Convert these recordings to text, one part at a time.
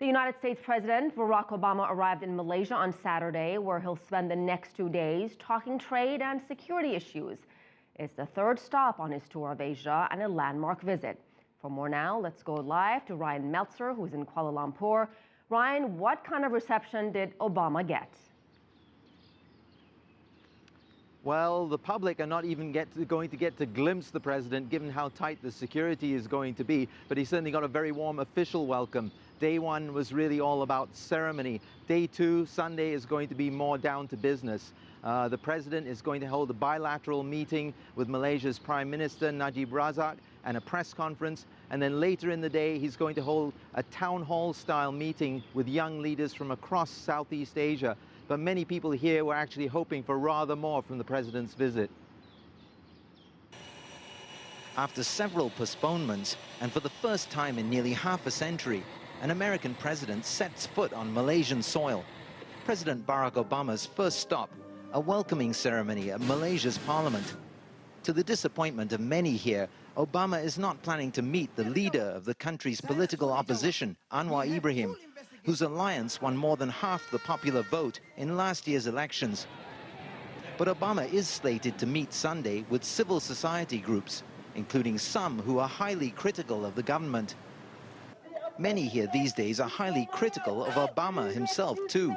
The United States President Barack Obama arrived in Malaysia on Saturday, where he'll spend the next 2 days talking trade and security issues. It's the third stop on his tour of Asia and a landmark visit. For more now, let's go live to Rian Maelzer, who's in Kuala Lumpur. Ryan, what kind of reception did Obama get? Well, the public are not even going to get to glimpse the president, given how tight the security is going to be. But he certainly got a very warm official welcome. Day one was really all about ceremony. Day two, Sunday, is going to be more down to business. The president is going to hold a bilateral meeting with Malaysia's Prime Minister Najib Razak and a press conference. And then later in the day, he's going to hold a town hall style meeting with young leaders from across Southeast Asia. But many people here were actually hoping for rather more from the president's visit. After several postponements, and for the first time in nearly half a century, an American president sets foot on Malaysian soil. President Barack Obama's first stop, a welcoming ceremony at Malaysia's parliament. To the disappointment of many here, Obama is not planning to meet the leader of the country's political opposition, Anwar Ibrahim, whose alliance won more than half the popular vote in last year's elections. But Obama is slated to meet Sunday with civil society groups, including some who are highly critical of the government. Many here these days are highly critical of Obama himself too,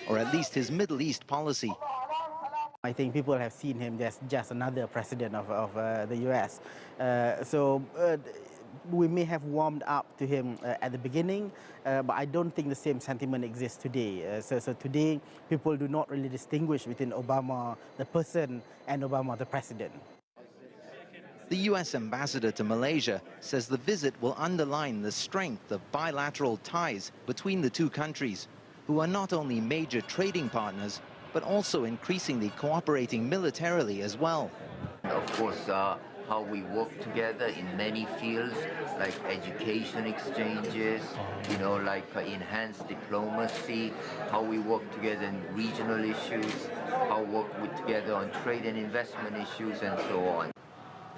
or at least his Middle East policy. I think people have seen him as just another president of the U.S. We may have warmed up to him at the beginning, but I don't think the same sentiment exists today. So today, people do not really distinguish between Obama, the person, and Obama, the president. The U.S. ambassador to Malaysia says the visit will underline the strength of bilateral ties between the two countries, who are not only major trading partners, but also increasingly cooperating militarily as well. Of course, how we work together in many fields, like education exchanges, like enhanced diplomacy, how we work together in regional issues, how we work together on trade and investment issues, and so on.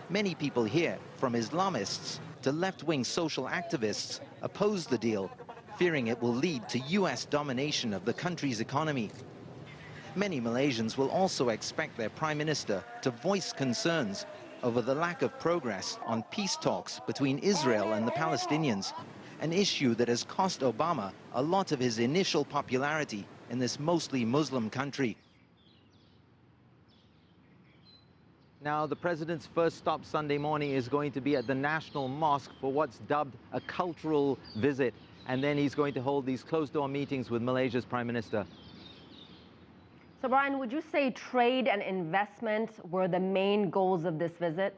Many people here, from Islamists to left-wing social activists, oppose the deal, fearing it will lead to U.S. domination of the country's economy. Many Malaysians will also expect their Prime Minister to voice concerns over the lack of progress on peace talks between Israel and the Palestinians, an issue that has cost Obama a lot of his initial popularity in this mostly Muslim country. Now, the president's first stop Sunday morning is going to be at the National Mosque for what's dubbed a cultural visit. And then he's going to hold these closed-door meetings with Malaysia's Prime Minister. So, Brian, would you say trade and investment were the main goals of this visit?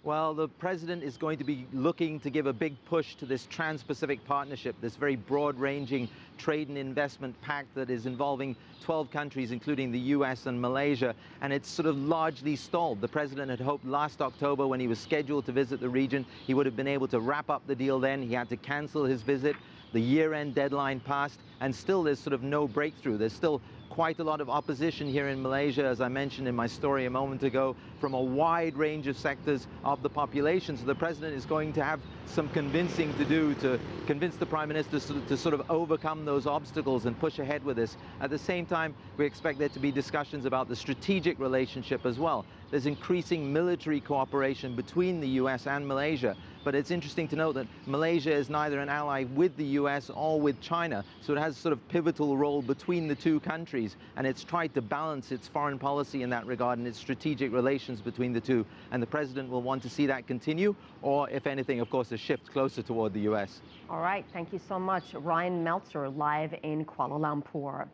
Well, the president is going to be looking to give a big push to this Trans-Pacific Partnership, this very broad-ranging trade and investment pact that is involving 12 countries, including the US and Malaysia, and it's sort of largely stalled. The president had hoped last October, when he was scheduled to visit the region, he would have been able to wrap up the deal then. He had to cancel his visit. The year-end deadline passed, and still there's sort of no breakthrough. There's still quite a lot of opposition here in Malaysia, as I mentioned in my story a moment ago, from a wide range of sectors of the population. So the president is going to have some convincing to do to convince the Prime Minister to sort of overcome those obstacles and push ahead with this. At the same time, we expect there to be discussions about the strategic relationship as well. There's increasing military cooperation between the US and Malaysia. But it's interesting to note that Malaysia is neither an ally with the US or with China, so it has a sort of pivotal role between the two countries, and it's tried to balance its foreign policy in that regard and its strategic relations between the two. And the president will want to see that continue, or if anything, of course, a shift closer toward the US. All right, thank you so much. Rian Maelzer, live in Kuala Lumpur.